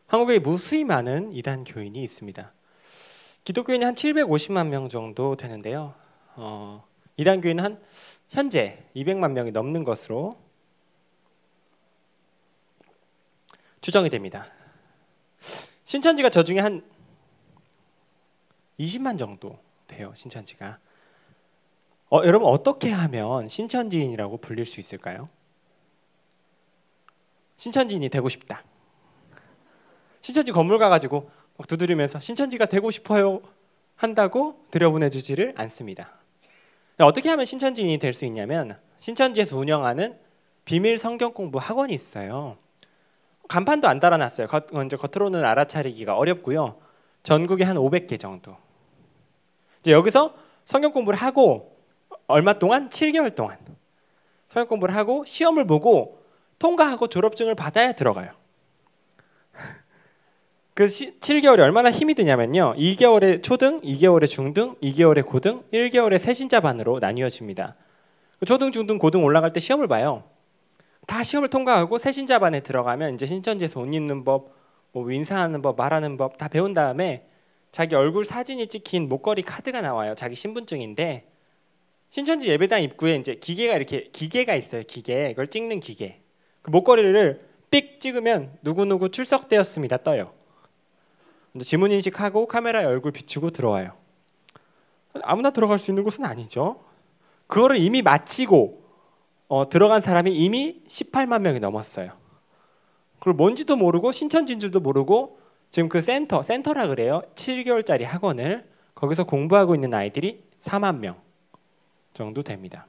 한국에 무수히 많은 이단 교인이 있습니다. 기독교인이 한 750만 명 정도 되는데요. 이단 교인은 한 현재 200만 명이 넘는 것으로 추정이 됩니다. 신천지가 저 중에 한 20만 정도 돼요. 신천지가. 여러분 어떻게 하면 신천지인이라고 불릴 수 있을까요? 신천지인이 되고 싶다. 신천지 건물 가가지고 두드리면서 신천지가 되고 싶어요 한다고 들여보내주지를 않습니다. 어떻게 하면 신천지인이 될 수 있냐면 신천지에서 운영하는 비밀 성경 공부 학원이 있어요. 간판도 안 달아놨어요. 먼저 겉으로는 알아차리기가 어렵고요. 전국에 한 500개 정도. 이제 여기서 성경 공부를 하고 얼마 동안? 7개월 동안 성경 공부를 하고 시험을 보고 통과하고 졸업증을 받아야 들어가요. 그 7개월이 얼마나 힘이 드냐면요. 2개월에 초등, 2개월에 중등, 2개월에 고등, 1개월에 새신자반으로 나뉘어집니다. 초등, 중등, 고등 올라갈 때 시험을 봐요. 다 시험을 통과하고 새신자반에 들어가면 이제 신천지에서 옷 입는 법, 뭐 인사하는 법, 말하는 법 다 배운 다음에 자기 얼굴 사진이 찍힌 목걸이 카드가 나와요. 자기 신분증인데 신천지 예배당 입구에 이제 기계가 있어요. 기계. 이걸 찍는 기계. 그 목걸이를 삑 찍으면 누구누구 출석되었습니다. 떠요. 지문 인식하고 카메라에 얼굴 비추고 들어와요. 아무나 들어갈 수 있는 곳은 아니죠. 그거를 이미 마치고 들어간 사람이 이미 18만 명이 넘었어요. 그리고 뭔지도 모르고 신천지인 줄도 모르고 지금 그 센터라 그래요. 7개월짜리 학원을 거기서 공부하고 있는 아이들이 4만 명 정도 됩니다.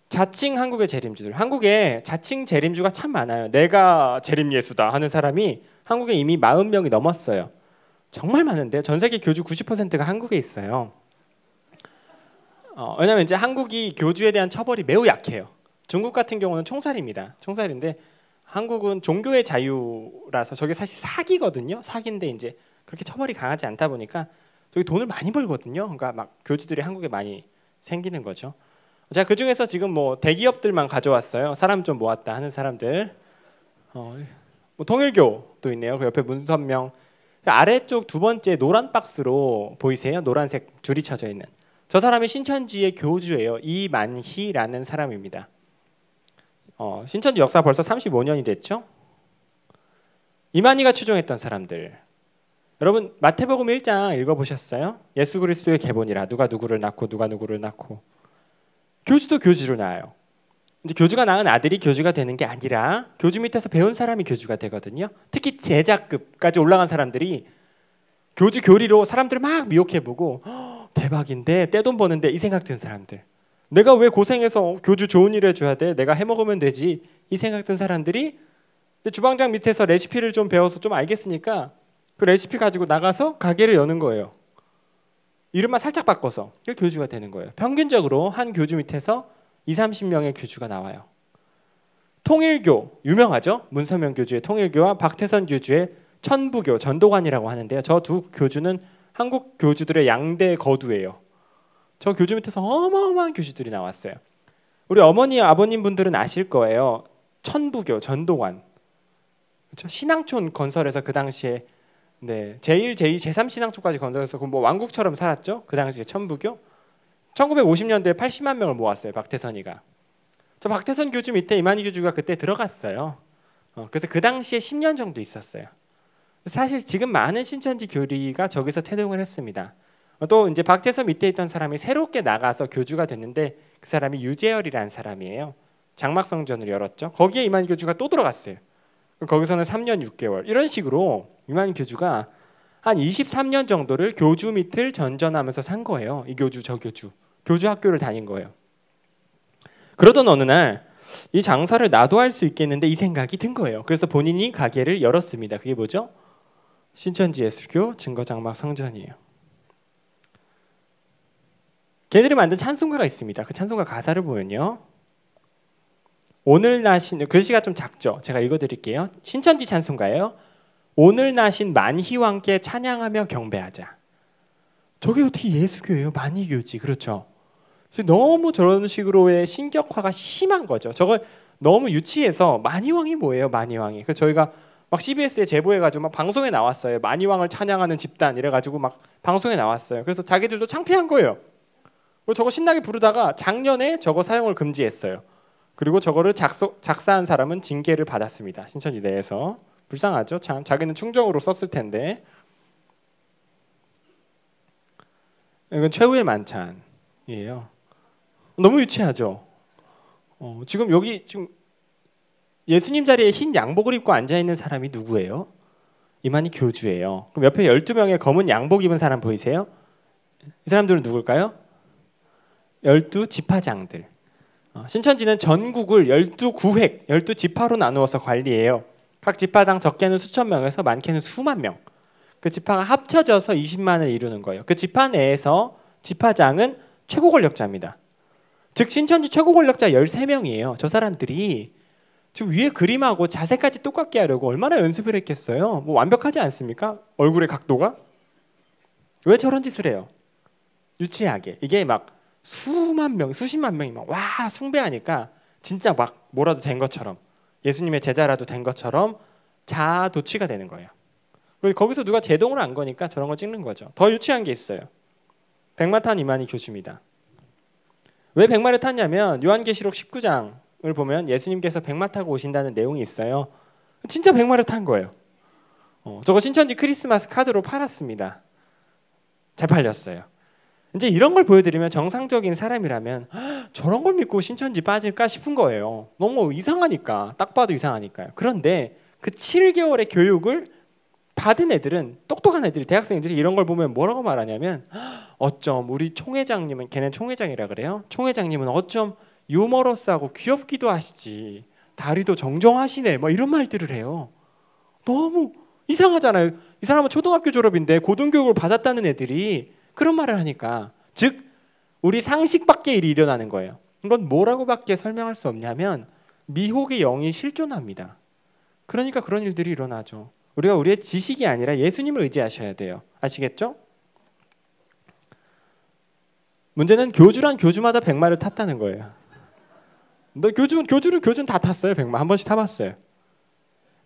자칭 한국의 재림주들. 한국에 자칭 재림주가 참 많아요. 내가 재림 예수다 하는 사람이 한국에 이미 40명이 넘었어요. 정말 많은데요. 전 세계 교주 90%가 한국에 있어요. 왜냐하면 이제 한국이 교주에 대한 처벌이 매우 약해요. 중국 같은 경우는 총살입니다. 총살인데 한국은 종교의 자유라서 저게 사실 사기거든요. 사기인데 이제 그렇게 처벌이 강하지 않다 보니까 저기 돈을 많이 벌거든요. 그러니까 막 교주들이 한국에 많이 생기는 거죠. 제가 그 중에서 지금 뭐 대기업들만 가져왔어요. 사람 좀 모았다 하는 사람들. 뭐 통일교도 있네요. 그 옆에 문선명. 아래쪽 두 번째 노란 박스로 보이세요? 노란색 줄이 쳐져 있는. 저 사람이 신천지의 교주예요. 이만희라는 사람입니다. 신천지 역사 벌써 35년이 됐죠? 이만희가 추종했던 사람들. 여러분 마태복음 1장 읽어보셨어요? 예수 그리스도의 계보니라. 누가 누구를 낳고 누가 누구를 낳고. 교주도 교주를 낳아요. 이제 교주가 낳은 아들이 교주가 되는 게 아니라 교주 밑에서 배운 사람이 교주가 되거든요. 특히 제자급까지 올라간 사람들이 교주 교리로 사람들을 막 미혹해보고 대박인데 떼돈 버는데 이 생각 든 사람들. 내가 왜 고생해서 교주 좋은 일 해줘야 돼? 내가 해먹으면 되지. 이 생각 든 사람들이 주방장 밑에서 레시피를 좀 배워서 좀 알겠으니까 그 레시피 가지고 나가서 가게를 여는 거예요. 이름만 살짝 바꿔서 교주가 되는 거예요. 평균적으로 한 교주 밑에서 20-30명의 교주가 나와요. 통일교 유명하죠? 문선명 교주의 통일교와 박태선 교주의 천부교 전도관이라고 하는데요. 저 두 교주는 한국 교주들의 양대 거두예요. 저 교주 밑에서 어마어마한 교주들이 나왔어요. 우리 어머니 아버님 분들은 아실 거예요. 천부교 전도관. 그렇죠? 신앙촌 건설에서 그 당시에 제1, 제2, 제3 신앙촌까지 건설해서 뭐 왕국처럼 살았죠. 그 당시에 천부교. 1950년대에 80만 명을 모았어요. 박태선이가. 저 박태선 교주 밑에 이만희 교주가 그때 들어갔어요. 그래서 그 당시에 10년 정도 있었어요. 사실 지금 많은 신천지 교리가 저기서 태동을 했습니다. 또 이제 박태선 밑에 있던 사람이 새롭게 나가서 교주가 됐는데 그 사람이 유재열이라는 사람이에요. 장막성전을 열었죠. 거기에 이만희 교주가 또 들어갔어요. 거기서는 3년 6개월 이런 식으로 이만희 교주가 한 23년 정도를 교주 밑을 전전하면서 산 거예요. 이 교주 저 교주. 교주 학교를 다닌 거예요. 그러던 어느 날 이 장사를 나도 할 수 있겠는데 이 생각이 든 거예요. 그래서 본인이 가게를 열었습니다. 그게 뭐죠? 신천지 예수교 증거장막 성전이에요. 걔들이 만든 찬송가가 있습니다. 그 찬송가 가사를 보면요. 오늘 나신 글씨가 좀 작죠. 제가 읽어드릴게요. 신천지 찬송가예요. 오늘 나신 만희와 함께 찬양하며 경배하자. 저게 어떻게 예수교예요? 만희교지. 그렇죠. 너무 저런 식으로의 신격화가 심한 거죠. 저거 너무 유치해서 마니왕이 뭐예요? 마니왕이. 그래서 저희가 막 CBS에 제보해가지고 막 방송에 나왔어요. 마니왕을 찬양하는 집단 이래가지고 막 방송에 나왔어요. 그래서 자기들도 창피한 거예요. 그리고 저거 신나게 부르다가 작년에 저거 사용을 금지했어요. 그리고 저거를 작사한 사람은 징계를 받았습니다. 신천지 내에서. 불쌍하죠? 참 자기는 충정으로 썼을 텐데. 이건 최후의 만찬이에요. 너무 유치하죠? 지금 여기 지금 예수님 자리에 흰 양복을 입고 앉아 있는 사람이 누구예요? 이만희 교주예요. 그럼 옆에 12명의 검은 양복 입은 사람 보이세요? 이 사람들은 누굴까요? 12지파장들. 신천지는 전국을 12구획, 12지파로 나누어서 관리해요. 각 지파당 적게는 수천 명에서 많게는 수만 명. 그 지파가 합쳐져서 20만을 이루는 거예요. 그 지파 내에서 지파장은 최고 권력자입니다. 즉 신천지 최고 권력자 13명이에요. 저 사람들이 지금 위에 그림하고 자세까지 똑같게 하려고 얼마나 연습을 했겠어요. 뭐 완벽하지 않습니까? 얼굴의 각도가? 왜 저런 짓을 해요? 유치하게. 이게 막 수만 명, 수십만 명이 막 와 숭배하니까 진짜 막 뭐라도 된 것처럼 예수님의 제자라도 된 것처럼 자아도취가 되는 거예요. 그리고 거기서 누가 제동을 안 거니까 저런 거 찍는 거죠. 더 유치한 게 있어요. 백마 탄 이만희 교주입니다. 왜 백마를 탔냐면 요한계시록 19장을 보면 예수님께서 백마 타고 오신다는 내용이 있어요. 진짜 백마를 탄 거예요. 저거 신천지 크리스마스 카드로 팔았습니다. 잘 팔렸어요. 이제 이런 걸 보여드리면 정상적인 사람이라면 저런 걸 믿고 신천지 빠질까 싶은 거예요. 너무 이상하니까. 딱 봐도 이상하니까요. 그런데 그 7개월의 교육을 받은 애들은, 똑똑한 애들이, 대학생들이 이런 걸 보면 뭐라고 말하냐면 어쩜 우리 총회장님은, 걔는 총회장이라 그래요. 총회장님은 어쩜 유머러스하고 귀엽기도 하시지, 다리도 정정하시네, 뭐 이런 말들을 해요. 너무 이상하잖아요. 이 사람은 초등학교 졸업인데 고등교육을 받았다는 애들이 그런 말을 하니까, 즉 우리 상식 밖의 일이 일어나는 거예요. 이건 뭐라고밖에 설명할 수 없냐면 미혹의 영이 실존합니다. 그러니까 그런 일들이 일어나죠. 우리가 우리의 지식이 아니라 예수님을 의지하셔야 돼요. 아시겠죠? 문제는 교주란 교주마다 백마를 탔다는 거예요. 너 교주는 다 탔어요. 백마 한 번씩 타봤어요.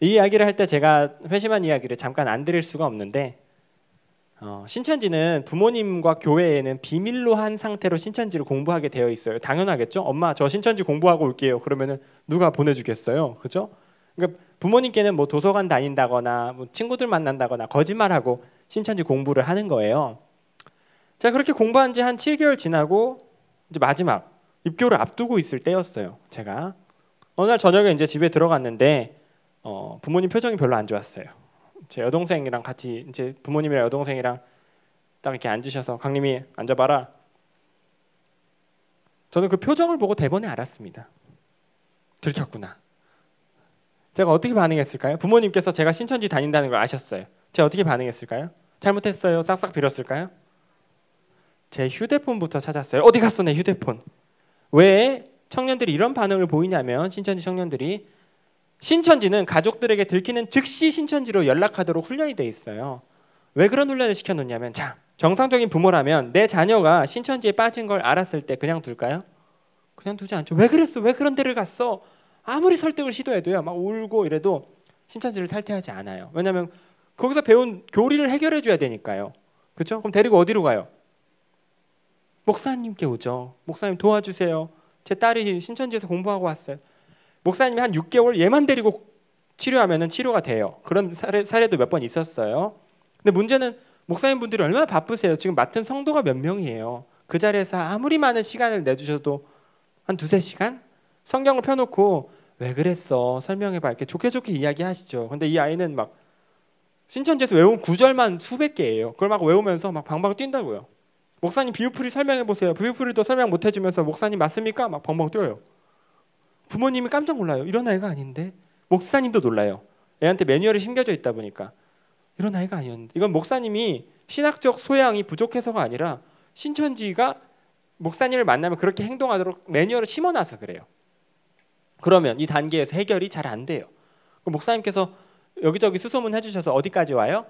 이 이야기를 할 때 제가 회심한 이야기를 잠깐 안 드릴 수가 없는데, 신천지는 부모님과 교회에는 비밀로 한 상태로 신천지를 공부하게 되어 있어요. 당연하겠죠? 엄마 저 신천지 공부하고 올게요. 그러면은 누가 보내주겠어요? 그죠? 그러니까 부모님께는 뭐 도서관 다닌다거나 뭐 친구들 만난다거나 거짓말하고 신천지 공부를 하는 거예요. 자, 그렇게 공부한 지 한 7개월 지나고 이제 마지막 입교를 앞두고 있을 때였어요. 제가 어느 날 저녁에 이제 집에 들어갔는데 부모님 표정이 별로 안 좋았어요. 제 여동생이랑 같이, 이제 부모님이랑 여동생이랑 딱 이렇게 앉으셔서 강림이 앉아봐라. 저는 그 표정을 보고 대번에 알았습니다. 들켰구나. 제가 어떻게 반응했을까요? 부모님께서 제가 신천지 다닌다는 걸 아셨어요. 제가 어떻게 반응했을까요? 잘못했어요. 싹싹 빌었을까요? 제 휴대폰부터 찾았어요. 어디 갔어 내 휴대폰? 왜 청년들이 이런 반응을 보이냐면, 신천지 청년들이, 신천지는 가족들에게 들키는 즉시 신천지로 연락하도록 훈련이 돼 있어요. 왜 그런 훈련을 시켜놓냐면, 자, 정상적인 부모라면 내 자녀가 신천지에 빠진 걸 알았을 때 그냥 둘까요? 그냥 두지 않죠. 왜 그랬어? 왜 그런 데를 갔어? 아무리 설득을 시도해도요, 막 울고 이래도 신천지를 탈퇴하지 않아요. 왜냐하면 거기서 배운 교리를 해결해 줘야 되니까요. 그렇죠? 그럼 데리고 어디로 가요? 목사님께 오죠. 목사님 도와주세요. 제 딸이 신천지에서 공부하고 왔어요. 목사님이 한 6개월 얘만 데리고 치료하면 치료가 돼요. 그런 사례도 몇 번 있었어요. 근데 문제는 목사님 분들이 얼마나 바쁘세요. 지금 맡은 성도가 몇 명이에요. 그 자리에서 아무리 많은 시간을 내주셔도 한 2-3시간? 성경을 펴놓고 왜 그랬어? 설명해봐. 이렇게 좋게 이야기하시죠. 근데 이 아이는 막 신천지에서 외운 구절만 수백 개예요. 그걸 막 외우면서 막 방방 뛴다고요. 목사님 비유풀이 설명해보세요. 비유풀이도 설명 못 해주면서 목사님 맞습니까? 막 벙벙 뛰어요. 부모님이 깜짝 놀라요. 이런 아이가 아닌데. 목사님도 놀라요. 애한테 매뉴얼이 심겨져 있다 보니까. 이런 아이가 아니었는데. 이건 목사님이 신학적 소양이 부족해서가 아니라 신천지가 목사님을 만나면 그렇게 행동하도록 매뉴얼을 심어놔서 그래요. 그러면 이 단계에서 해결이 잘 안 돼요. 목사님께서 여기저기 수소문 해주셔서 어디까지 와요?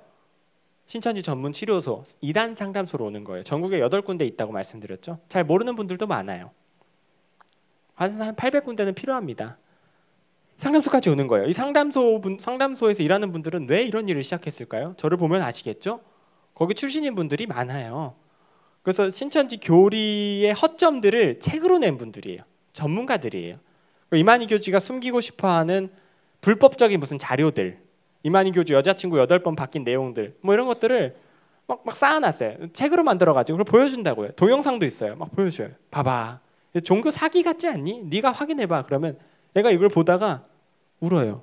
신천지 전문 치료소, 2단 상담소로 오는 거예요. 전국에 8군데 있다고 말씀드렸죠. 잘 모르는 분들도 많아요. 한 800군데는 필요합니다. 상담소까지 오는 거예요. 이 상담소에서 일하는 분들은 왜 이런 일을 시작했을까요? 저를 보면 아시겠죠? 거기 출신인 분들이 많아요. 그래서 신천지 교리의 허점들을 책으로 낸 분들이에요. 전문가들이에요. 이만희 교주가 숨기고 싶어하는 불법적인 무슨 자료들, 이만희 교주 여자친구 8번 바뀐 내용들, 뭐 이런 것들을 막 쌓아놨어요. 책으로 만들어가지고 그걸 보여준다고요. 동영상도 있어요. 막 보여줘요. 봐봐, 종교 사기 같지 않니? 네가 확인해봐. 그러면 얘가 이걸 보다가 울어요.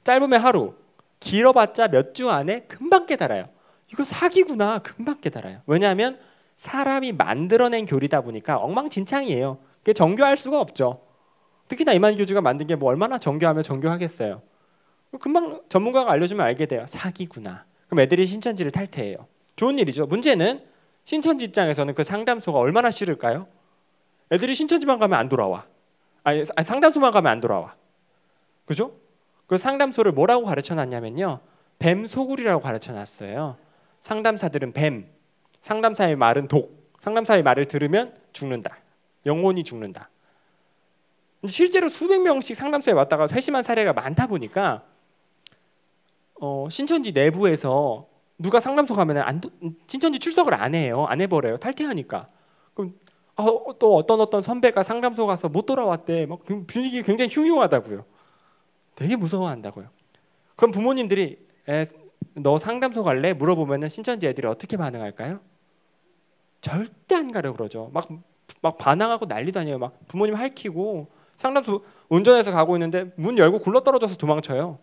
짧으면 하루, 길어봤자 몇 주 안에 금방 깨달아요. 이거 사기구나. 금방 깨달아요. 왜냐하면 사람이 만들어낸 교리다 보니까 엉망진창이에요. 그게 정교할 수가 없죠. 특히나 이만희 교주가 만든 게 뭐 얼마나 정교하면 정교하겠어요. 금방 전문가가 알려주면 알게 돼요. 사기구나. 그럼 애들이 신천지를 탈퇴해요. 좋은 일이죠. 문제는 신천지 입장에서는 그 상담소가 얼마나 싫을까요? 애들이 신천지만 가면 안 돌아와. 아니 상담소만 가면 안 돌아와. 그죠? 그 상담소를 뭐라고 가르쳐놨냐면요, 뱀 소굴이라고 가르쳐놨어요. 상담사들은 뱀, 상담사의 말은 독, 상담사의 말을 들으면 죽는다. 영혼이 죽는다. 실제로 수백 명씩 상담소에 왔다가 회심한 사례가 많다 보니까 신천지 내부에서 누가 상담소 가면 신천지 출석을 안 해요. 안 해버려요. 탈퇴하니까. 그럼 또 어떤 선배가 상담소 가서 못 돌아왔대. 막 분위기 굉장히 흉흉하다고요. 되게 무서워한다고요. 그럼 부모님들이 너 상담소 갈래? 물어보면은 신천지 애들이 어떻게 반응할까요? 절대 안 가려 그러죠. 막 반항하고 난리도 아니에요. 막 부모님 핥히고, 상담소 운전해서 가고 있는데 문 열고 굴러떨어져서 도망쳐요.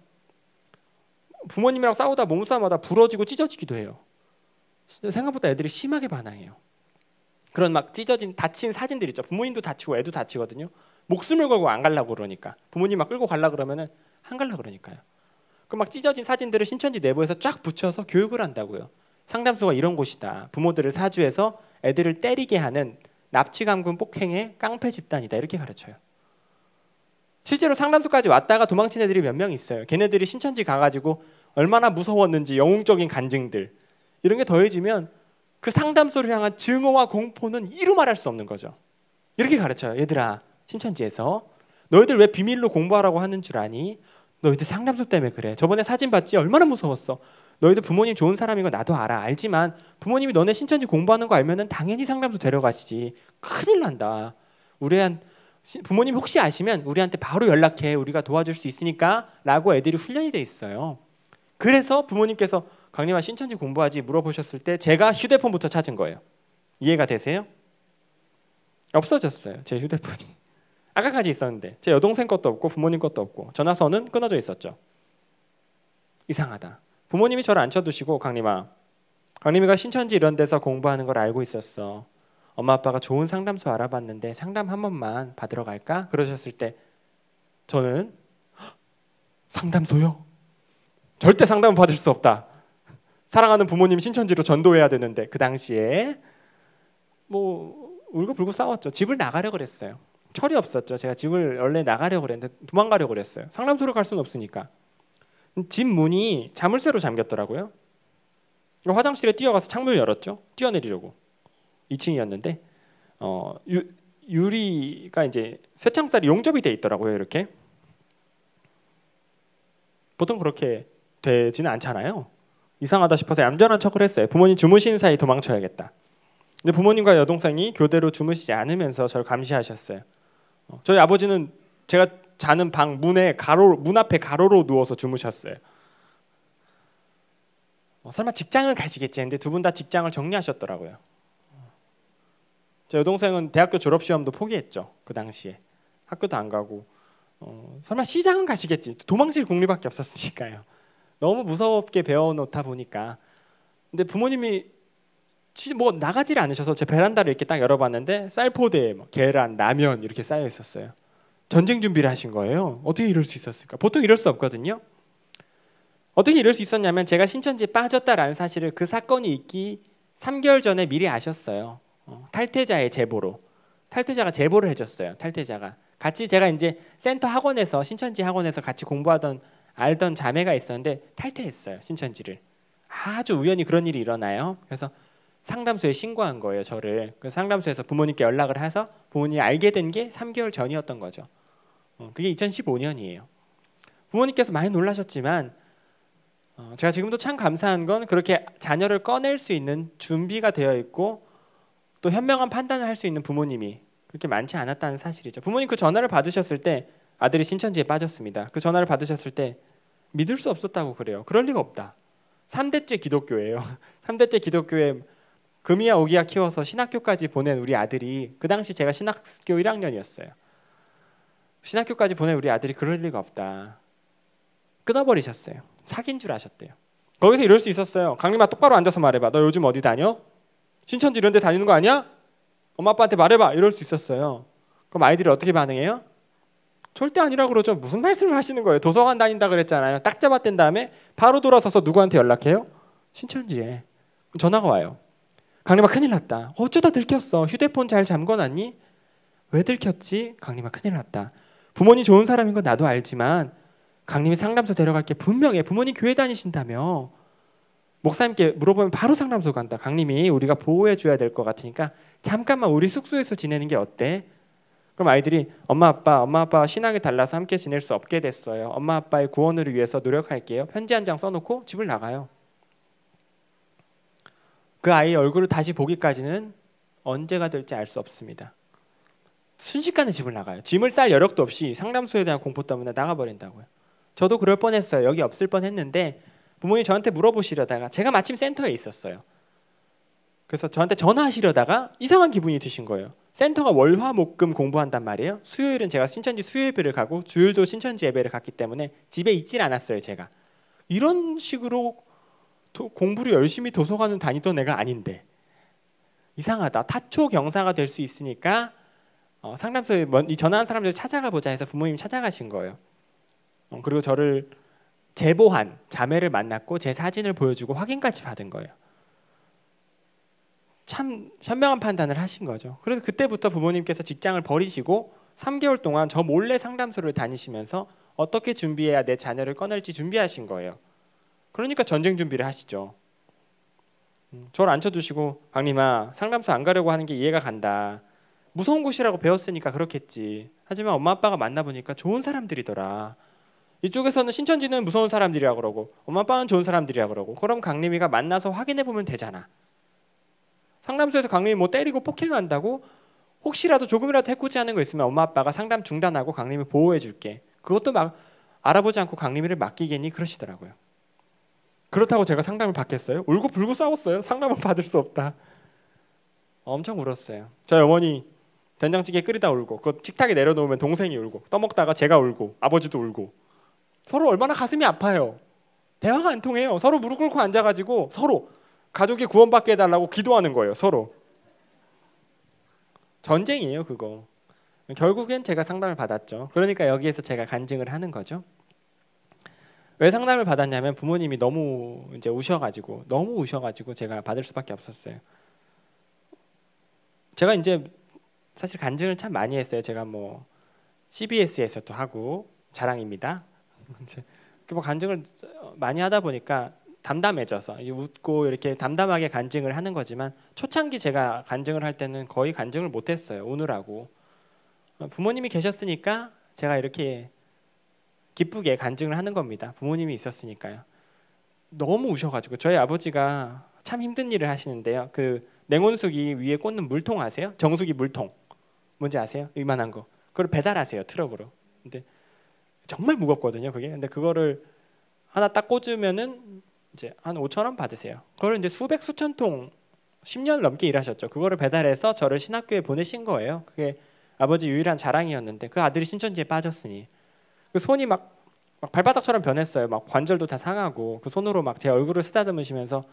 부모님이랑 싸우다 몸싸움하다 부러지고 찢어지기도 해요. 생각보다 애들이 심하게 반항해요. 그런 막 찢어진 다친 사진들 있죠. 부모님도 다치고 애도 다치거든요. 목숨을 걸고 안 가려고 그러니까, 부모님 막 끌고 가려고 그러면은 안 가려고 그러니까요. 그 막 찢어진 사진들을 신천지 내부에서 쫙 붙여서 교육을 한다고요. 상담소가 이런 곳이다. 부모들을 사주해서 애들을 때리게 하는 납치감금 폭행의 깡패 집단이다. 이렇게 가르쳐요. 실제로 상담소까지 왔다가 도망친 애들이 몇 명 있어요. 걔네들이 신천지 가가지고 얼마나 무서웠는지 영웅적인 간증들, 이런 게 더해지면 그 상담소를 향한 증오와 공포는 이루 말할 수 없는 거죠. 이렇게 가르쳐요. 얘들아, 신천지에서 너희들 왜 비밀로 공부하라고 하는 줄 아니? 너희들 상담소 때문에 그래. 저번에 사진 봤지? 얼마나 무서웠어. 너희들 부모님 좋은 사람인 거 나도 알지만 부모님이 너네 신천지 공부하는 거 알면은 당연히 상담소 데려가시지. 큰일 난다. 부모님 혹시 아시면 우리한테 바로 연락해. 우리가 도와줄 수 있으니까 라고 애들이 훈련이 돼 있어요. 그래서 부모님께서 강림아 신천지 공부하지 물어보셨을 때 제가 휴대폰부터 찾은 거예요. 이해가 되세요? 없어졌어요. 제 휴대폰이. 아까까지 있었는데 제 여동생 것도 없고 부모님 것도 없고 전화선은 끊어져 있었죠. 이상하다. 부모님이 저를 앉혀두시고 강림이가 신천지 이런 데서 공부하는 걸 알고 있었어. 엄마 아빠가 좋은 상담소 알아봤는데 상담 한 번만 받으러 갈까? 그러셨을 때 저는 상담소요? 절대 상담을 받을 수 없다. 사랑하는 부모님 신천지로 전도해야 되는데 그 당시에 뭐 울고불고 싸웠죠. 집을 나가려고 그랬어요. 철이 없었죠. 제가 집을 원래 나가려고 그랬는데 도망가려고 그랬어요. 상담소로 갈 수는 없으니까. 집 문이 자물쇠로 잠겼더라고요. 화장실에 뛰어가서 창문을 열었죠. 뛰어내리려고. 2층이었는데 유리가 이제 쇠창살이 용접이 돼 있더라고요. 이렇게. 보통 그렇게 되지는 않잖아요. 이상하다 싶어서 얌전한 척을 했어요. 부모님 주무시는 사이 도망쳐야겠다. 근데 부모님과 여동생이 교대로 주무시지 않으면서 저를 감시하셨어요. 저희 아버지는 제가 자는 방 문 앞에 가로로 누워서 주무셨어요. 설마 직장을 가시겠지 했는데 두 분 다 직장을 정리하셨더라고요. 제 여동생은 대학교 졸업시험도 포기했죠. 그 당시에 학교도 안 가고 설마 시장은 가시겠지. 도망칠 국리밖에 없었으니까요. 너무 무섭게 배워놓다 보니까. 근데 부모님이 뭐 나가지를 않으셔서 제 베란다를 이렇게 딱 열어봤는데 쌀포대, 계란, 라면 이렇게 쌓여 있었어요. 전쟁 준비를 하신 거예요. 어떻게 이럴 수 있었을까? 보통 이럴 수 없거든요. 어떻게 이럴 수 있었냐면 제가 신천지에 빠졌다라는 사실을 그 사건이 있기 3개월 전에 미리 아셨어요. 탈퇴자의 제보로. 탈퇴자가 제보를 해줬어요. 탈퇴자가 같이 제가 이제 센터 학원에서 신천지 학원에서 같이 공부하던 알던 자매가 있었는데 탈퇴했어요. 신천지를. 아주 우연히 그런 일이 일어나요. 그래서 상담소에 신고한 거예요. 저를. 그래서 상담소에서 부모님께 연락을 해서 부모님이 알게 된 게 3개월 전이었던 거죠. 그게 2015년이에요. 부모님께서 많이 놀라셨지만 제가 지금도 참 감사한 건 그렇게 자녀를 꺼낼 수 있는 준비가 되어 있고 또 현명한 판단을 할 수 있는 부모님이 그렇게 많지 않았다는 사실이죠. 부모님 그 전화를 받으셨을 때 아들이 신천지에 빠졌습니다. 그 전화를 받으셨을 때 믿을 수 없었다고 그래요. 그럴 리가 없다. 3대째 기독교예요. 3대째 기독교에 금이야 오기야 키워서 신학교까지 보낸 우리 아들이, 그 당시 제가 신학교 1학년이었어요. 신학교까지 보낸 우리 아들이 그럴 리가 없다. 끊어버리셨어요. 사귄 줄 아셨대요. 거기서 이럴 수 있었어요. 강림아 똑바로 앉아서 말해봐. 너 요즘 어디 다녀? 신천지 이런 데 다니는 거 아니야? 엄마 아빠한테 말해봐. 이럴 수 있었어요. 그럼 아이들이 어떻게 반응해요? 절대 아니라고 그러죠. 무슨 말씀을 하시는 거예요? 도서관 다닌다 그랬잖아요. 딱 잡아뗀 다음에 바로 돌아서서 누구한테 연락해요? 신천지에. 전화가 와요. 강림아 큰일 났다. 어쩌다 들켰어. 휴대폰 잘 잠궈놨니? 왜 들켰지? 강림아 큰일 났다. 부모님 좋은 사람인 건 나도 알지만 강림이 상담소 데려갈게 분명해. 부모님 교회 다니신다며. 목사님께 물어보면 바로 상담소 간다. 강림이 우리가 보호해 줘야 될 것 같으니까 잠깐만 우리 숙소에서 지내는 게 어때? 그럼 아이들이 엄마 아빠 신앙이 달라서 함께 지낼 수 없게 됐어요. 엄마 아빠의 구원을 위해서 노력할게요. 편지 한 장 써놓고 집을 나가요. 그 아이의 얼굴을 다시 보기까지는 언제가 될지 알 수 없습니다. 순식간에 집을 나가요. 짐을 쌀 여력도 없이 상담소에 대한 공포 때문에 나가버린다고요. 저도 그럴 뻔했어요. 여기 없을 뻔했는데 부모님이 저한테 물어보시려다가 제가 마침 센터에 있었어요. 그래서 저한테 전화하시려다가 이상한 기분이 드신 거예요. 센터가 월화목금 공부한단 말이에요. 수요일은 제가 신천지 수요 예배를 가고 주일도 신천지 예배를 갔기 때문에 집에 있질 않았어요. 제가 이런 식으로 공부를 열심히 도서관을 다니던 애가 아닌데 이상하다. 타초 경사가 될 수 있으니까 상담소에 이 전화한 사람들 찾아가 보자 해서 부모님이 찾아가신 거예요. 그리고 저를 제보한 자매를 만났고 제 사진을 보여주고 확인까지 받은 거예요. 참 현명한 판단을 하신 거죠. 그래서 그때부터 부모님께서 직장을 버리시고 3개월 동안 저 몰래 상담소를 다니시면서 어떻게 준비해야 내 자녀를 꺼낼지 준비하신 거예요. 그러니까 전쟁 준비를 하시죠. 저를 앉혀두시고 강림아 상담소 안 가려고 하는 게 이해가 간다. 무서운 곳이라고 배웠으니까 그렇겠지. 하지만 엄마 아빠가 만나보니까 좋은 사람들이더라. 이쪽에서는 신천지는 무서운 사람들이라 그러고 엄마 아빠는 좋은 사람들이라 그러고 그럼 강림이가 만나서 확인해보면 되잖아. 상담소에서 강림이 뭐 때리고 폭행한다고 혹시라도 조금이라도 해코지 하는 거 있으면 엄마 아빠가 상담 중단하고 강림이 보호해 줄게. 그것도 막 알아보지 않고 강림이를 맡기겠니? 그러시더라고요. 그렇다고 제가 상담을 받겠어요? 울고 불고 싸웠어요. 상담은 받을 수 없다. 엄청 울었어요. 저희 어머니 된장찌개 끓이다 울고 그거 식탁에 내려놓으면 동생이 울고 떠먹다가 제가 울고 아버지도 울고 서로 얼마나 가슴이 아파요. 대화가 안 통해요. 서로 무릎 꿇고 앉아가지고 서로 가족이 구원받게 해달라고 기도하는 거예요. 서로. 전쟁이에요 그거. 결국엔 제가 상담을 받았죠. 그러니까 여기에서 제가 간증을 하는 거죠. 왜 상담을 받았냐면 부모님이 너무 이제 우셔가지고 제가 받을 수밖에 없었어요. 제가 이제 사실 간증을 참 많이 했어요. 제가 뭐 CBS에서도 하고 자랑입니다. 뭐 간증을 많이 하다 보니까 담담해져서 웃고 이렇게 담담하게 간증을 하는 거지만 초창기 제가 간증을 할 때는 거의 간증을 못했어요. 우느라고. 부모님이 계셨으니까 제가 이렇게 기쁘게 간증을 하는 겁니다. 부모님이 있었으니까요. 너무 우셔가지고 저희 아버지가 참 힘든 일을 하시는데요. 그 냉온수기 위에 꽂는 물통 아세요? 정수기 물통 뭔지 아세요? 이만한 거. 그걸 배달하세요 트럭으로. 근데 정말 무겁거든요 그게. 근데 그거를 하나 딱 꽂으면은 이제 한 5,000원 받으세요. 그걸 이제 수백 수천 통 10년 넘게 일하셨죠. 그거를 배달해서 저를 신학교에 보내신 거예요. 그게 아버지 유일한 자랑이었는데 그 아들이 신천지에 빠졌으니 그 손이 막 발바닥처럼 변했어요. 막 관절도 다 상하고 그 손으로 막 제 얼굴을 쓰다듬으시면서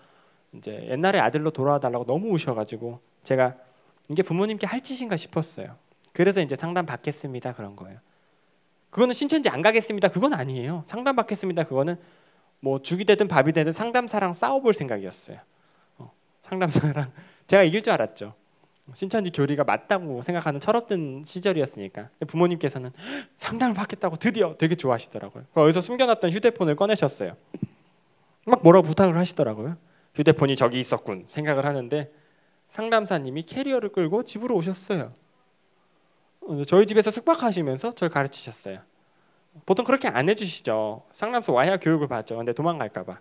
이제 옛날에 아들로 돌아와 달라고 너무 우셔가지고 제가 이게 부모님께 할 짓인가 싶었어요. 그래서 이제 상담 받겠습니다 그런 거예요. 그거는 신천지 안 가겠습니다 그건 아니에요. 상담 받겠습니다 그거는 뭐 죽이 되든 밥이 되든 상담사랑 싸워볼 생각이었어요. 상담사랑 제가 이길 줄 알았죠. 신천지 교리가 맞다고 생각하는 철없던 시절이었으니까. 부모님께서는 상담을 받겠다고 드디어 되게 좋아하시더라고요. 어디서 숨겨놨던 휴대폰을 꺼내셨어요. 막 뭐라고 부탁을 하시더라고요. 휴대폰이 저기 있었군 생각을 하는데 상담사님이 캐리어를 끌고 집으로 오셨어요. 저희 집에서 숙박하시면서 저를 가르치셨어요. 보통 그렇게 안 해주시죠. 상담소 와야 교육을 받죠. 근데 도망갈까 봐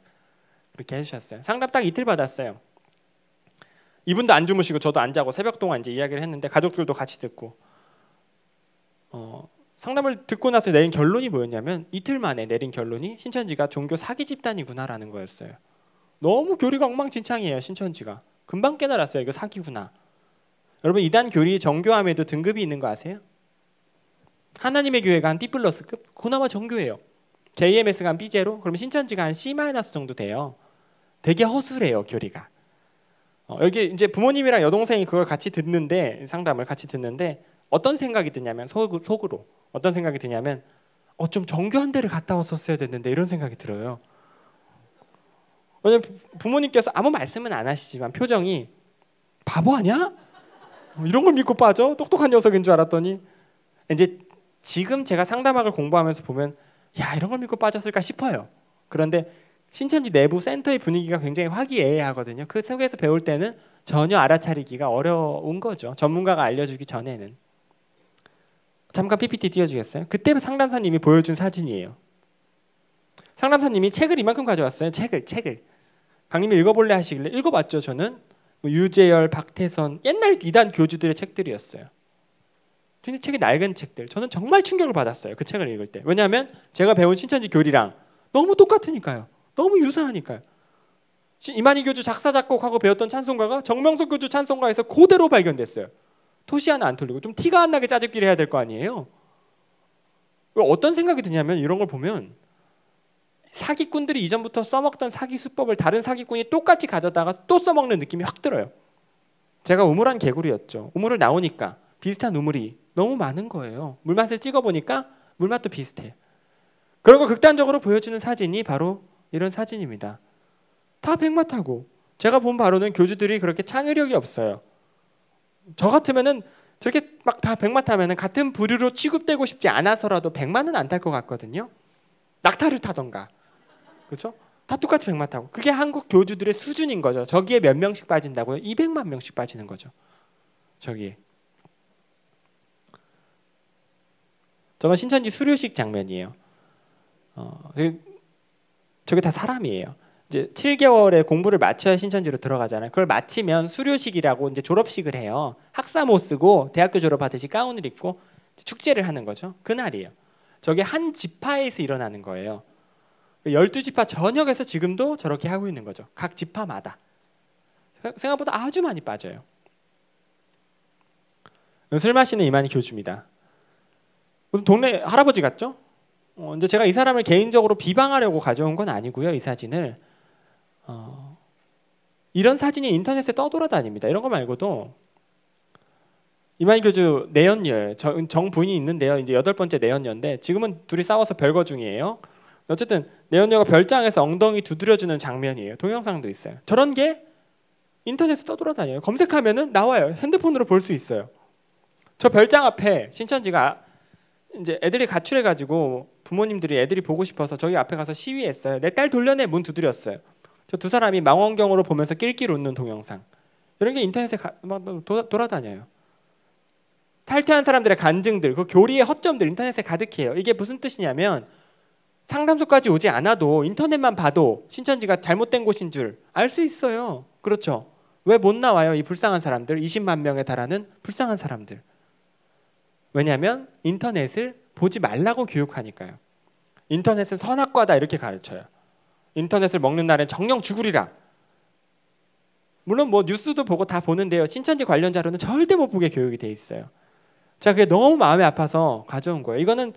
그렇게 해주셨어요. 상담 딱 이틀 받았어요. 이분도 안 주무시고 저도 안 자고 새벽 동안 이제 이야기를 했는데 가족들도 같이 듣고 상담을 듣고 나서 내린 결론이 뭐였냐면 이틀 만에 내린 결론이 신천지가 종교 사기 집단이구나라는 거였어요. 너무 교리가 엉망진창이에요. 신천지가 금방 깨달았어요. 이거 사기구나. 여러분 이단 교리 정교함에도 등급이 있는 거 아세요? 하나님의 교회가 한 B+급? 그나마 정교해요. JMS가 한 B제로? 그러면 신천지가 한 C- 정도 돼요. 되게 허술해요 교리가. 여기 이제 부모님이랑 여동생이 그걸 같이 듣는데 상담을 같이 듣는데 어떤 생각이 드냐면 속으로 어떤 생각이 드냐면 좀 정교한 데를 갔다 왔었어야 됐는데 이런 생각이 들어요. 왜냐면 부모님께서 아무 말씀은 안 하시지만 표정이 바보 아니야? 이런 걸 믿고 빠져? 똑똑한 녀석인 줄 알았더니 이제 지금 제가 상담학을 공부하면서 보면 야 이런 걸 믿고 빠졌을까 싶어요. 그런데 신천지 내부 센터의 분위기가 굉장히 화기애애하거든요. 그 속에서 배울 때는 전혀 알아차리기가 어려운 거죠. 전문가가 알려주기 전에는. 잠깐 PPT 띄워주겠어요? 그때 상담사님이 보여준 사진이에요. 상담사님이 책을 이만큼 가져왔어요. 책을. 강님이 읽어볼래 하시길래 읽어봤죠. 저는 유재열, 박태선 옛날 이단 교주들의 책들이었어요. 근데 책이 낡은 책들. 저는 정말 충격을 받았어요. 그 책을 읽을 때. 왜냐하면 제가 배운 신천지 교리랑 너무 똑같으니까요. 너무 유사하니까요. 이만희 교주 작사 작곡하고 배웠던 찬송가가 정명석 교주 찬송가에서 그대로 발견됐어요. 토시 하나 안 틀리고 좀 티가 안 나게 짜집기를 해야 될 거 아니에요. 어떤 생각이 드냐면 이런 걸 보면 사기꾼들이 이전부터 써먹던 사기 수법을 다른 사기꾼이 똑같이 가져다가 또 써먹는 느낌이 확 들어요. 제가 우물한 개구리였죠. 우물을 나오니까 비슷한 우물이 너무 많은 거예요. 물맛을 찍어보니까 물맛도 비슷해요. 그런 걸 극단적으로 보여주는 사진이 바로 이런 사진입니다. 다 백마타고 제가 본 바로는 교주들이 그렇게 창의력이 없어요. 저 같으면은 저렇게 막 다 백마타면은 같은 부류로 취급되고 싶지 않아서라도 백마는 안 탈 것 같거든요. 낙타를 타던가, 그렇죠? 다 똑같이 백마 타고. 그게 한국 교주들의 수준인 거죠. 저기에 몇 명씩 빠진다고요? 200만 명씩 빠지는 거죠. 저기에. 저건 신천지 수료식 장면이에요. 저게 다 사람이에요. 이제 7개월의 공부를 마쳐야 신천지로 들어가잖아요. 그걸 마치면 수료식이라고 이제 졸업식을 해요. 학사 못 쓰고 대학교 졸업하듯이 가운을 입고 축제를 하는 거죠. 그날이에요. 저게 한 지파에서 일어나는 거예요. 12지파 전역에서 지금도 저렇게 하고 있는 거죠. 각 지파마다. 생각보다 아주 많이 빠져요. 술 마시는 이만희 교주입니다. 무슨 동네 할아버지 같죠? 이제 제가 이 사람을 개인적으로 비방하려고 가져온 건 아니고요. 이 사진을 이런 사진이 인터넷에 떠돌아다닙니다. 이런 거 말고도 이만희 교주 내연녀예요. 정 부인이 있는데요. 이제 8번째 내연녀인데 지금은 둘이 싸워서 별거 중이에요. 어쨌든 내연녀가 별장에서 엉덩이 두드려주는 장면이에요. 동영상도 있어요. 저런 게 인터넷에 떠돌아다녀요. 검색하면은 나와요. 핸드폰으로 볼 수 있어요. 저 별장 앞에 신천지가 이제 애들이 가출해가지고 부모님들이 애들이 보고 싶어서 저기 앞에 가서 시위했어요. 내 딸 돌려내 문 두드렸어요. 저 두 사람이 망원경으로 보면서 낄낄 웃는 동영상. 이런 게 인터넷에 막 돌아다녀요. 탈퇴한 사람들의 간증들, 그 교리의 허점들 인터넷에 가득해요. 이게 무슨 뜻이냐면 상담소까지 오지 않아도 인터넷만 봐도 신천지가 잘못된 곳인 줄 알 수 있어요. 그렇죠? 왜 못 나와요? 이 불쌍한 사람들, 20만 명에 달하는 불쌍한 사람들. 왜냐하면 인터넷을 보지 말라고 교육하니까요. 인터넷은 선악과다 이렇게 가르쳐요. 인터넷을 먹는 날엔 정령 죽으리라. 물론 뭐 뉴스도 보고 다 보는데요. 신천지 관련 자료는 절대 못 보게 교육이 돼 있어요. 제가 그게 너무 마음이 아파서 가져온 거예요. 이거는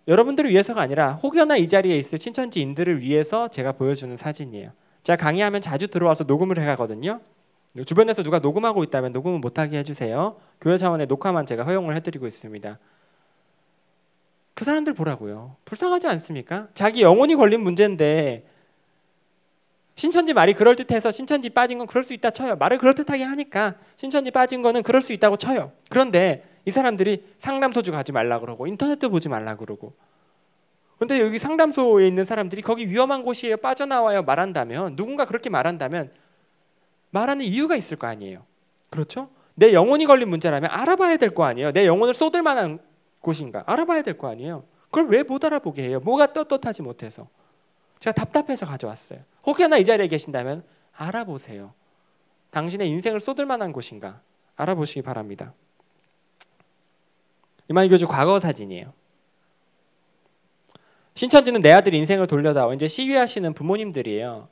여러분들을 위해서가 아니라 혹여나 이 자리에 있을 신천지인들을 위해서 제가 보여주는 사진이에요. 제가 강의하면 자주 들어와서 녹음을 해가거든요. 주변에서 누가 녹음하고 있다면 녹음은 못하게 해주세요. 교회 차원의 녹화만 제가 허용을 해드리고 있습니다. 그 사람들 보라고요. 불쌍하지 않습니까? 자기 영혼이 걸린 문제인데 신천지 말이 그럴듯해서 신천지 빠진 건 그럴 수 있다 쳐요. 말을 그럴듯하게 하니까 신천지 빠진 거는 그럴 수 있다고 쳐요. 그런데 이 사람들이 상담소주 가지 말라 그러고 인터넷도 보지 말라 그러고. 근데 여기 상담소에 있는 사람들이 거기 위험한 곳이에요. 빠져나와요. 말한다면 누군가 그렇게 말한다면 말하는 이유가 있을 거 아니에요. 그렇죠? 내 영혼이 걸린 문제라면 알아봐야 될 거 아니에요. 내 영혼을 쏟을 만한 곳인가 알아봐야 될 거 아니에요. 그걸 왜 못 알아보게 해요? 뭐가 떳떳하지 못해서. 제가 답답해서 가져왔어요. 혹여나 이 자리에 계신다면 알아보세요. 당신의 인생을 쏟을 만한 곳인가 알아보시기 바랍니다. 이만희 교주 과거 사진이에요. 신천지는 내 아들 인생을 돌려다오. 이제 시위하시는 부모님들이에요.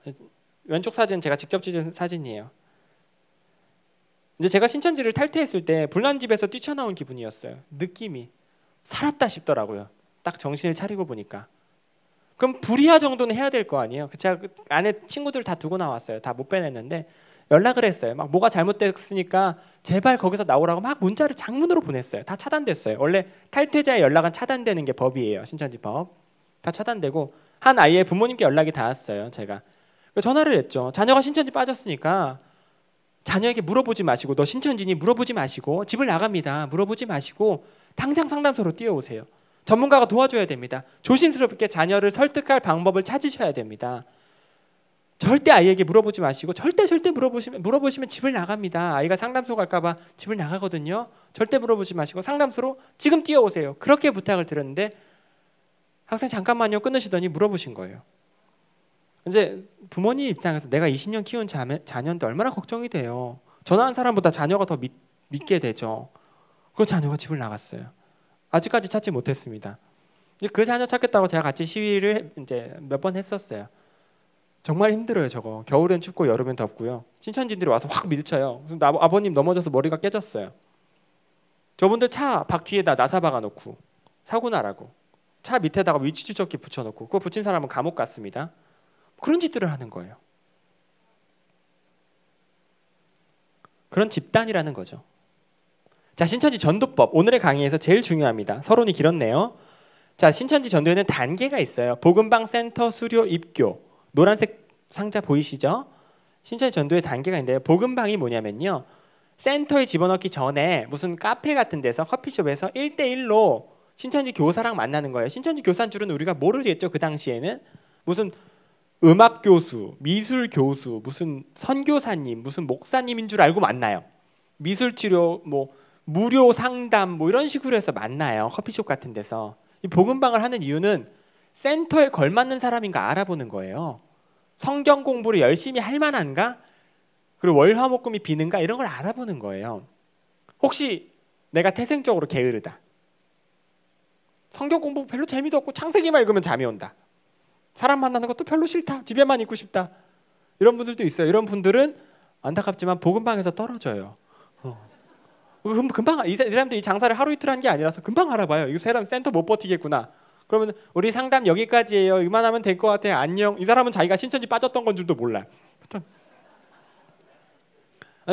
왼쪽 사진 제가 직접 찍은 사진이에요. 이제 제가 신천지를 탈퇴했을 때 불난집에서 뛰쳐나온 기분이었어요. 느낌이 살았다 싶더라고요. 딱 정신을 차리고 보니까. 그럼 불이야 정도는 해야 될 거 아니에요. 제가 그 안에 친구들 다 두고 나왔어요. 다 못 빼냈는데 연락을 했어요. 막 뭐가 잘못됐으니까 제발 거기서 나오라고 막 문자를 장문으로 보냈어요. 다 차단됐어요. 원래 탈퇴자의 연락은 차단되는 게 법이에요. 신천지법. 다 차단되고 한 아이의 부모님께 연락이 닿았어요. 제가 전화를 했죠. 자녀가 신천지 빠졌으니까 자녀에게 물어보지 마시고 너 신천지니 물어보지 마시고 집을 나갑니다. 물어보지 마시고 당장 상담소로 뛰어오세요. 전문가가 도와줘야 됩니다. 조심스럽게 자녀를 설득할 방법을 찾으셔야 됩니다. 절대 아이에게 물어보지 마시고 절대 물어보시면 집을 나갑니다. 아이가 상담소 갈까 봐 집을 나가거든요. 절대 물어보지 마시고 상담소로 지금 뛰어오세요. 그렇게 부탁을 드렸는데 학생 잠깐만요 끊으시더니 물어보신 거예요. 이제 부모님 입장에서 내가 20년 키운 자녀인데 얼마나 걱정이 돼요. 전화한 사람보다 자녀가 더 믿게 되죠. 그 자녀가 집을 나갔어요. 아직까지 찾지 못했습니다. 그 자녀 찾겠다고 제가 같이 시위를 이제 몇 번 했었어요. 정말 힘들어요. 저거 겨울엔 춥고 여름엔 덥고요. 신천지들이 와서 확 밀쳐요. 아버님 넘어져서 머리가 깨졌어요. 저분들 차 박 뒤에다 나사 박아놓고 사고 나라고 차 밑에다가 위치 추적기 붙여놓고 그거 붙인 사람은 감옥 갔습니다. 그런 짓들을 하는 거예요. 그런 집단이라는 거죠. 자, 신천지 전도법 오늘의 강의에서 제일 중요합니다. 서론이 길었네요. 자, 신천지 전도에는 단계가 있어요. 복음방 센터 수료 입교 노란색 상자 보이시죠? 신천지 전도의 단계가 있는데요. 복음방이 뭐냐면요. 센터에 집어넣기 전에 무슨 카페 같은 데서 커피숍에서 1대1로 신천지 교사랑 만나는 거예요. 신천지 교사인 줄은 우리가 모르겠죠. 그 당시에는 무슨 음악 교수, 미술 교수, 무슨 선교사님, 무슨 목사님인 줄 알고 만나요. 미술 치료, 뭐 무료 상담, 뭐 이런 식으로 해서 만나요. 커피숍 같은 데서. 이 복음방을 하는 이유는 센터에 걸맞는 사람인가 알아보는 거예요. 성경 공부를 열심히 할 만한가? 그리고 월화목금이 비는가? 이런 걸 알아보는 거예요. 혹시 내가 태생적으로 게으르다. 성경 공부 별로 재미도 없고 창세기만 읽으면 잠이 온다. 사람 만나는 것도 별로 싫다. 집에만 있고 싶다. 이런 분들도 있어요. 이런 분들은 안타깝지만 복음방에서 떨어져요. 금방 이 사람들이 장사를 하루 이틀 한 게 아니라서 금방 알아봐요. 이 사람 센터 못 버티겠구나. 그러면 우리 상담 여기까지예요. 이만하면 될 것 같아요. 안녕. 이 사람은 자기가 신천지 빠졌던 건 줄도 몰라.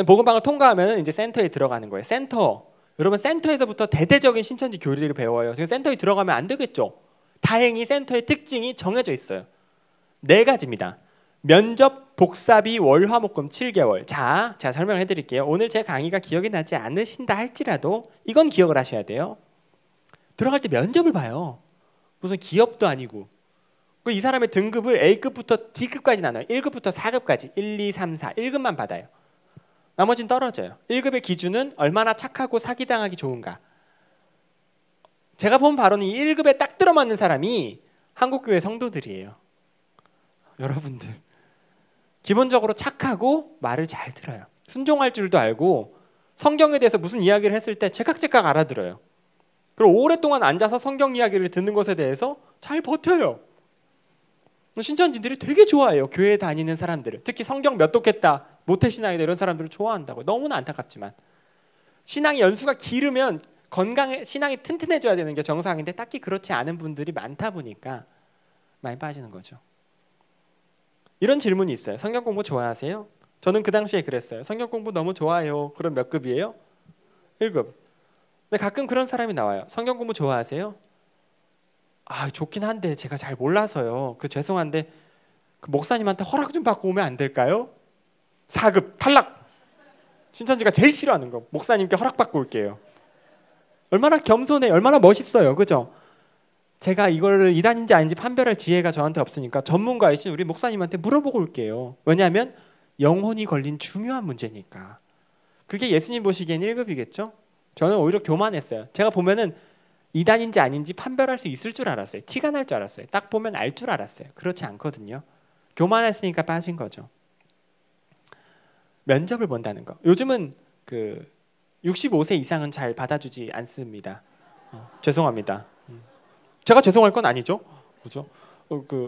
복음방을 통과하면 이제 센터에 들어가는 거예요. 센터. 여러분 센터에서부터 대대적인 신천지 교리를 배워요. 지금 센터에 들어가면 안 되겠죠. 다행히 센터의 특징이 정해져 있어요. 4가지입니다. 면접, 복사비, 월화목금 7개월. 자, 제가 설명해 드릴게요. 오늘 제 강의가 기억이 나지 않으신다 할지라도 이건 기억을 하셔야 돼요. 들어갈 때 면접을 봐요. 무슨 기업도 아니고. 이 사람의 등급을 A급부터 D급까지 나눠요. 1급부터 4급까지. 1, 2, 3, 4. 1급만 받아요. 나머지는 떨어져요. 1급의 기준은 얼마나 착하고 사기당하기 좋은가. 제가 본 바로는 이 1급에 딱 들어맞는 사람이 한국교회 성도들이에요. 여러분들 기본적으로 착하고 말을 잘 들어요. 순종할 줄도 알고 성경에 대해서 무슨 이야기를 했을 때 제깍제깍 알아들어요. 그리고 오랫동안 앉아서 성경 이야기를 듣는 것에 대해서 잘 버텨요. 신천지들이 되게 좋아해요. 교회에 다니는 사람들을. 특히 성경 몇 독했다, 모태신앙이다 이런 사람들을 좋아한다고. 너무나 안타깝지만 신앙의 연수가 길으면 건강해, 신앙이 튼튼해져야 되는 게 정상인데 딱히 그렇지 않은 분들이 많다 보니까 많이 빠지는 거죠. 이런 질문이 있어요. 성경 공부 좋아하세요? 저는 그 당시에 그랬어요. 성경 공부 너무 좋아요. 그럼 몇 급이에요? 1급. 근데 가끔 그런 사람이 나와요. 성경 공부 좋아하세요? 아, 좋긴 한데 제가 잘 몰라서요. 죄송한데 그 목사님한테 허락 좀 받고 오면 안 될까요? 4급 탈락. 신천지가 제일 싫어하는 거. 목사님께 허락 받고 올게요. 얼마나 겸손해, 얼마나 멋있어요, 그죠? 제가 이거를 이단인지 아닌지 판별할 지혜가 저한테 없으니까 전문가이신 우리 목사님한테 물어보고 올게요. 왜냐하면 영혼이 걸린 중요한 문제니까. 그게 예수님 보시기엔 1급이겠죠? 저는 오히려 교만했어요. 제가 보면은 이단인지 아닌지 판별할 수 있을 줄 알았어요. 티가 날 줄 알았어요. 딱 보면 알 줄 알았어요. 그렇지 않거든요. 교만했으니까 빠진 거죠. 면접을 본다는 거. 요즘은 그 65세 이상은 잘 받아주지 않습니다. 죄송합니다. 제가 죄송할 건 아니죠. 그죠?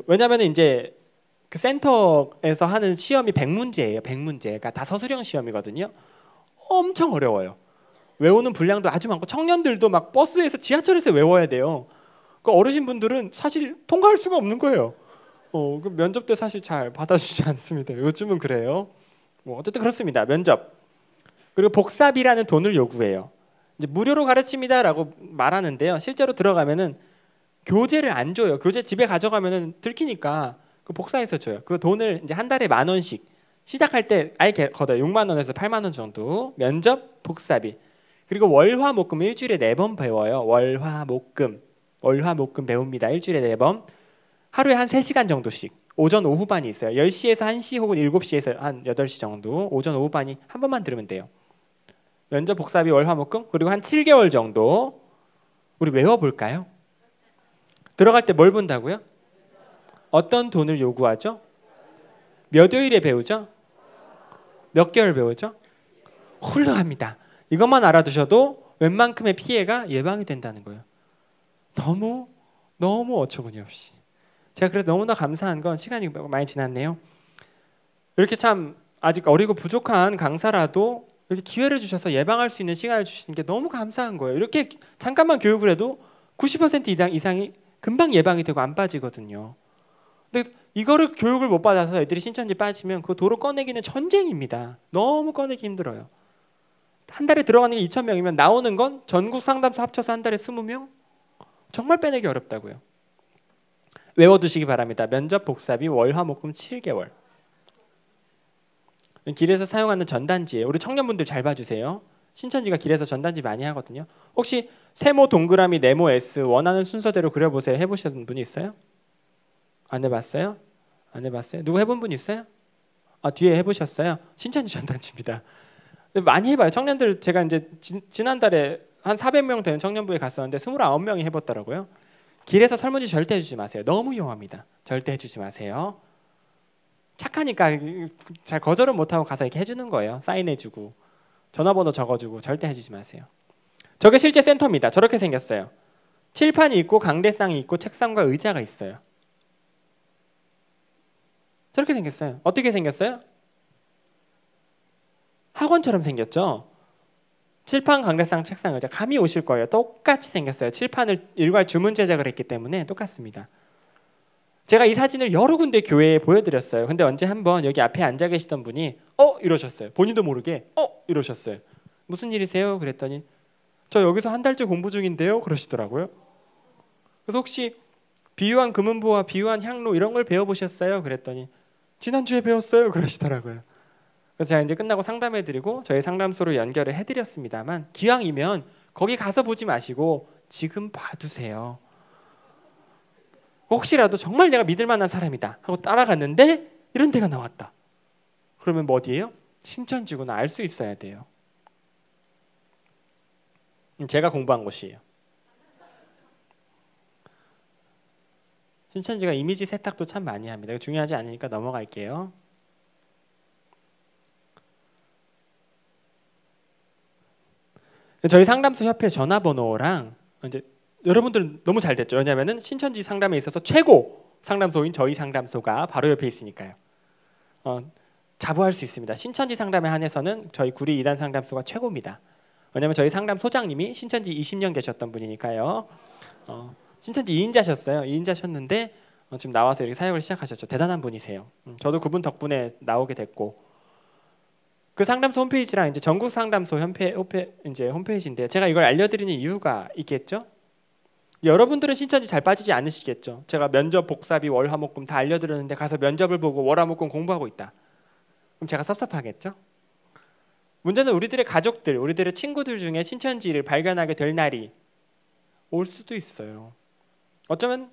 왜냐하면 이제 그 센터에서 하는 시험이 100문제예요. 100문제. 그러니까 다 서술형 시험이거든요. 엄청 어려워요. 외우는 분량도 아주 많고 청년들도 막 버스에서 지하철에서 외워야 돼요. 그 어르신분들은 사실 통과할 수가 없는 거예요. 그 면접 때 사실 잘 받아주지 않습니다. 요즘은 그래요. 뭐 어쨌든 그렇습니다. 면접. 그리고 복사비라는 돈을 요구해요. 이제 무료로 가르칩니다라고 말하는데요. 실제로 들어가면은 교재를 안 줘요. 교재 집에 가져가면은 들키니까 그 복사해서 줘요. 그 돈을 이제 한 달에 10,000원씩 시작할 때 아예 걷어요. 6만 원에서 8만 원 정도. 면접, 복사비. 그리고 월화목금 일주일에 4번 배워요. 월화목금 배웁니다. 일주일에 4번. 하루에 한 3시간 정도씩. 오전 오후 반이 있어요. 10시에서 1시 혹은 7시에서 한 8시 정도. 오전 오후 반이 한 번만 들으면 돼요. 면접, 복사비, 월화목금. 그리고 한 7개월 정도. 우리 외워볼까요? 들어갈 때 뭘 본다고요? 어떤 돈을 요구하죠? 몇 요일에 배우죠? 몇 개월 배우죠? 훌륭합니다. 이것만 알아두셔도 웬만큼의 피해가 예방이 된다는 거예요. 너무 어처구니 없이. 제가 그래서 너무나 감사한 건 시간이 많이 지났네요. 이렇게 참 아직 어리고 부족한 강사라도 이렇게 기회를 주셔서 예방할 수 있는 시간을 주시는 게 너무 감사한 거예요. 이렇게 잠깐만 교육을 해도 90% 이상이 금방 예방이 되고 안 빠지거든요. 근데 이거를 교육을 못 받아서 애들이 신천지 빠지면 그 도로 꺼내기는 전쟁입니다. 너무 꺼내기 힘들어요. 한 달에 들어가는 게 2,000명이면 나오는 건 전국 상담소 합쳐서 한 달에 20명? 정말 빼내기 어렵다고요. 외워두시기 바랍니다. 면접, 복사비, 월화목금 7개월. 길에서 사용하는 전단지예요. 우리 청년분들 잘 봐주세요. 신천지가 길에서 전단지 많이 하거든요. 혹시 세모 동그라미, 네모 S 원하는 순서대로 그려보세요. 해보셨던 분이 있어요? 안 해봤어요? 안 해봤어요? 누구 해본 분 있어요? 뒤에 해보셨어요? 신천지 전단지입니다. 많이 해봐요. 청년들 제가 이제 지난달에 한 400명 되는 청년부에 갔었는데 29명이 해봤더라고요. 길에서 설문지 절대 해주지 마세요. 너무 위험합니다. 절대 해주지 마세요. 착하니까 잘 거절은 못하고 가서 이렇게 해주는 거예요. 사인해주고 전화번호 적어주고 절대 해주지 마세요. 저게 실제 센터입니다. 저렇게 생겼어요. 칠판이 있고 강대상이 있고 책상과 의자가 있어요. 저렇게 생겼어요. 어떻게 생겼어요? 학원처럼 생겼죠. 칠판, 강대상, 책상, 의자. 감이 오실 거예요. 똑같이 생겼어요. 칠판을 일괄 주문 제작을 했기 때문에 똑같습니다. 제가 이 사진을 여러 군데 교회에 보여드렸어요. 근데 언제 한번 여기 앞에 앉아 계시던 분이 이러셨어요. 본인도 모르게 이러셨어요. 무슨 일이세요? 그랬더니 저 여기서 한 달째 공부 중인데요. 그러시더라고요. 그래서 혹시 비유한 금은보와 비유한 향로 이런 걸 배워보셨어요? 그랬더니 지난주에 배웠어요. 그러시더라고요. 그래서 제가 이제 끝나고 상담해드리고 저희 상담소로 연결을 해드렸습니다만 기왕이면 거기 가서 보지 마시고 지금 봐두세요. 혹시라도 정말 내가 믿을 만한 사람이다 하고 따라갔는데 이런 데가 나왔다. 그러면 뭐 어디예요? 신천지구나 알 수 있어야 돼요. 제가 공부한 곳이에요. 신천지가 이미지 세탁도 참 많이 합니다. 중요하지 않으니까 넘어갈게요. 저희 상담소 협회 전화번호랑 이제 여러분들은 너무 잘 됐죠. 왜냐하면 신천지 상담에 있어서 최고 상담소인 저희 상담소가 바로 옆에 있으니까요. 자부할 수 있습니다. 신천지 상담에 한해서는 저희 구리 2단 상담소가 최고입니다. 왜냐하면 저희 상담소장님이 신천지 20년 계셨던 분이니까요. 신천지 2인자셨어요. 2인자셨는데 지금 나와서 이렇게 사역을 시작하셨죠. 대단한 분이세요. 저도 그분 덕분에 나오게 됐고 그 상담소 홈페이지랑 이제 전국 상담소 이제 홈페이지인데 제가 이걸 알려드리는 이유가 있겠죠. 여러분들은 신천지 잘 빠지지 않으시겠죠. 제가 면접, 복사비, 월화목금 다 알려드렸는데 가서 면접을 보고 월화목금 공부하고 있다. 그럼 제가 섭섭하겠죠. 문제는 우리들의 가족들, 우리들의 친구들 중에 신천지를 발견하게 될 날이 올 수도 있어요. 어쩌면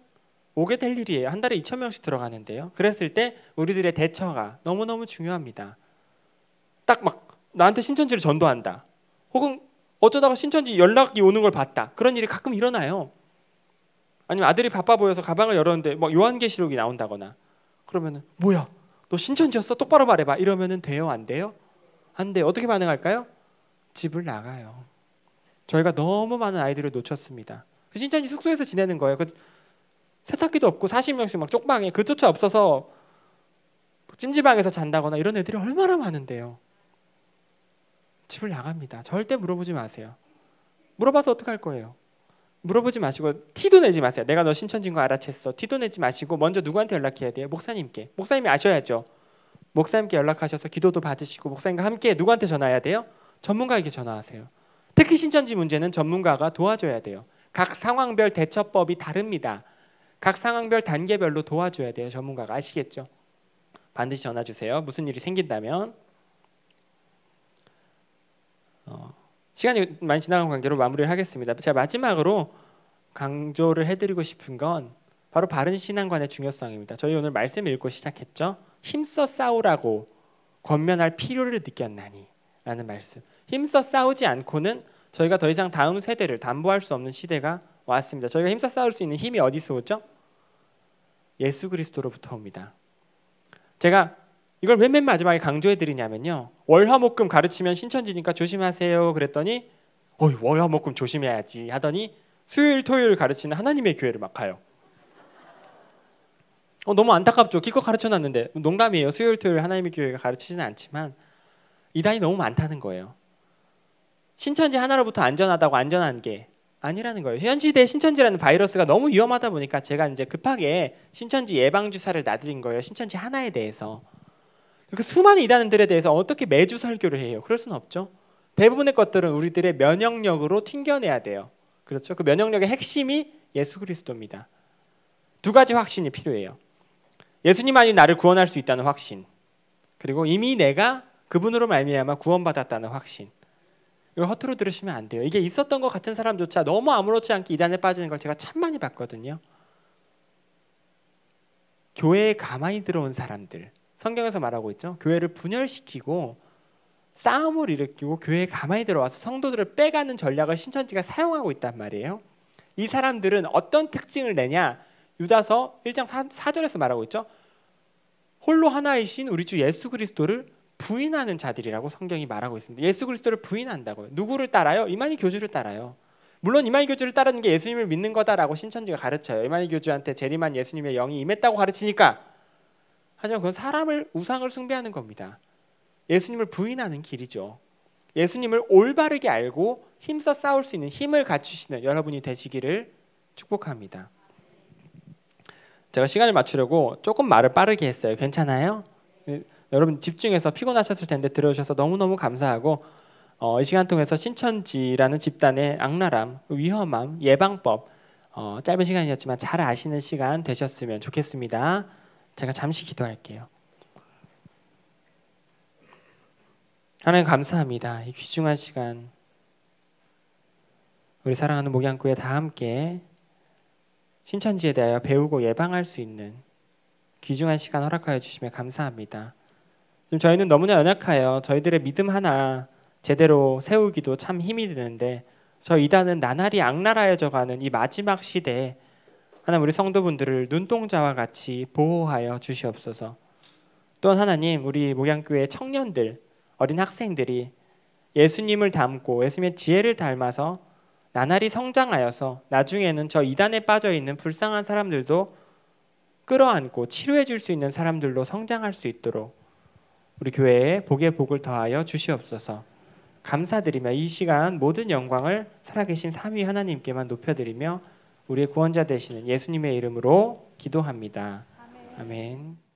오게 될 일이에요. 한 달에 2,000명씩 들어가는데요. 그랬을 때 우리들의 대처가 너무너무 중요합니다. 딱 막 나한테 신천지를 전도한다. 혹은 어쩌다가 신천지 연락이 오는 걸 봤다. 그런 일이 가끔 일어나요. 아니면 아들이 바빠 보여서 가방을 열었는데 막 요한계시록이 나온다거나 그러면은 뭐야? 너 신천지였어? 똑바로 말해봐. 이러면은 돼요? 안 돼요? 안 돼요. 어떻게 반응할까요? 집을 나가요. 저희가 너무 많은 아이들을 놓쳤습니다. 신천지 숙소에서 지내는 거예요. 세탁기도 없고 40명씩 막 쪽방에 그조차 없어서 찜질방에서 잔다거나 이런 애들이 얼마나 많은데요. 집을 나갑니다. 절대 물어보지 마세요. 물어봐서 어떡할 거예요? 물어보지 마시고 티도 내지 마세요. 내가 너 신천지인 거 알아챘어. 티도 내지 마시고 먼저 누구한테 연락해야 돼요? 목사님께. 목사님이 아셔야죠. 목사님께 연락하셔서 기도도 받으시고 목사님과 함께 누구한테 전화해야 돼요? 전문가에게 전화하세요. 특히 신천지 문제는 전문가가 도와줘야 돼요. 각 상황별 대처법이 다릅니다. 각 상황별 단계별로 도와줘야 돼요. 전문가가. 아시겠죠? 반드시 전화 주세요. 무슨 일이 생긴다면. 시간이 많이 지나간 관계로 마무리를 하겠습니다. 제가 마지막으로 강조를 해드리고 싶은 건 바로 바른 신앙관의 중요성입니다. 저희 오늘 말씀 읽고 시작했죠. 힘써 싸우라고 권면할 필요를 느꼈나니 라는 말씀. 힘써 싸우지 않고는 저희가 더 이상 다음 세대를 담보할 수 없는 시대가 왔습니다. 저희가 힘써 싸울 수 있는 힘이 어디서 오죠? 예수 그리스도로부터 옵니다. 제가 이걸 왜 맨 마지막에 강조해드리냐면요. 월화목금 가르치면 신천지니까 조심하세요 그랬더니 월화목금 조심해야지 하더니 수요일 토요일 가르치는 하나님의 교회를 막 가요. 너무 안타깝죠. 기껏 가르쳐놨는데. 농담이에요. 수요일 토요일 하나님의 교회가 가르치지는 않지만 이단이 너무 많다는 거예요. 신천지 하나로부터 안전하다고 안전한 게 아니라는 거예요. 현 시대에 신천지라는 바이러스가 너무 위험하다 보니까 제가 이제 급하게 신천지 예방 주사를 놔드린 거예요. 신천지 하나에 대해서. 그 수많은 이단들에 대해서 어떻게 매주 설교를 해요? 그럴 수는 없죠. 대부분의 것들은 우리들의 면역력으로 튕겨내야 돼요. 그렇죠? 그 면역력의 핵심이 예수 그리스도입니다. 두 가지 확신이 필요해요. 예수님만이 나를 구원할 수 있다는 확신. 그리고 이미 내가 그분으로 말미암아 구원받았다는 확신. 이걸 허투루 들으시면 안 돼요. 이게 있었던 것 같은 사람조차 너무 아무렇지 않게 이단에 빠지는 걸 제가 참 많이 봤거든요. 교회에 가만히 들어온 사람들. 성경에서 말하고 있죠. 교회를 분열시키고 싸움을 일으키고 교회에 가만히 들어와서 성도들을 빼가는 전략을 신천지가 사용하고 있단 말이에요. 이 사람들은 어떤 특징을 내냐? 유다서 1장 4절에서 말하고 있죠. 홀로 하나이신 우리 주 예수 그리스도를 부인하는 자들이라고 성경이 말하고 있습니다. 예수 그리스도를 부인한다고요. 누구를 따라요? 이만희 교주를 따라요. 물론 이만희 교주를 따르는 게 예수님을 믿는 거다라고 신천지가 가르쳐요. 이만희 교주한테 재림한 예수님의 영이 임했다고 가르치니까. 하지만 그건 사람을 우상을 숭배하는 겁니다. 예수님을 부인하는 길이죠. 예수님을 올바르게 알고 힘써 싸울 수 있는 힘을 갖추시는 여러분이 되시기를 축복합니다. 제가 시간을 맞추려고 조금 말을 빠르게 했어요. 괜찮아요? 여러분 집중해서 피곤하셨을 텐데 들어주셔서 너무너무 감사하고 이 시간 통해서 신천지라는 집단의 악랄함, 위험함, 예방법 짧은 시간이었지만 잘 아시는 시간 되셨으면 좋겠습니다. 제가 잠시 기도할게요. 하나님 감사합니다. 이 귀중한 시간 우리 사랑하는 목양교회 다 함께 신천지에 대하여 배우고 예방할 수 있는 귀중한 시간 허락하여 주시며 감사합니다. 지금 저희는 너무나 연약하여 저희들의 믿음 하나 제대로 세우기도 참 힘이 드는데 저 이단은 나날이 악랄하여져가는 이 마지막 시대에 하나님 우리 성도분들을 눈동자와 같이 보호하여 주시옵소서. 또한 하나님 우리 목양교회 청년들 어린 학생들이 예수님을 닮고 예수님의 지혜를 닮아서 나날이 성장하여서 나중에는 저 이단에 빠져있는 불쌍한 사람들도 끌어안고 치료해 줄 수 있는 사람들로 성장할 수 있도록 우리 교회에 복의 복을 더하여 주시옵소서. 감사드리며 이 시간 모든 영광을 살아계신 삼위 하나님께만 높여드리며 우리의 구원자 되시는 예수님의 이름으로 기도합니다. 아멘.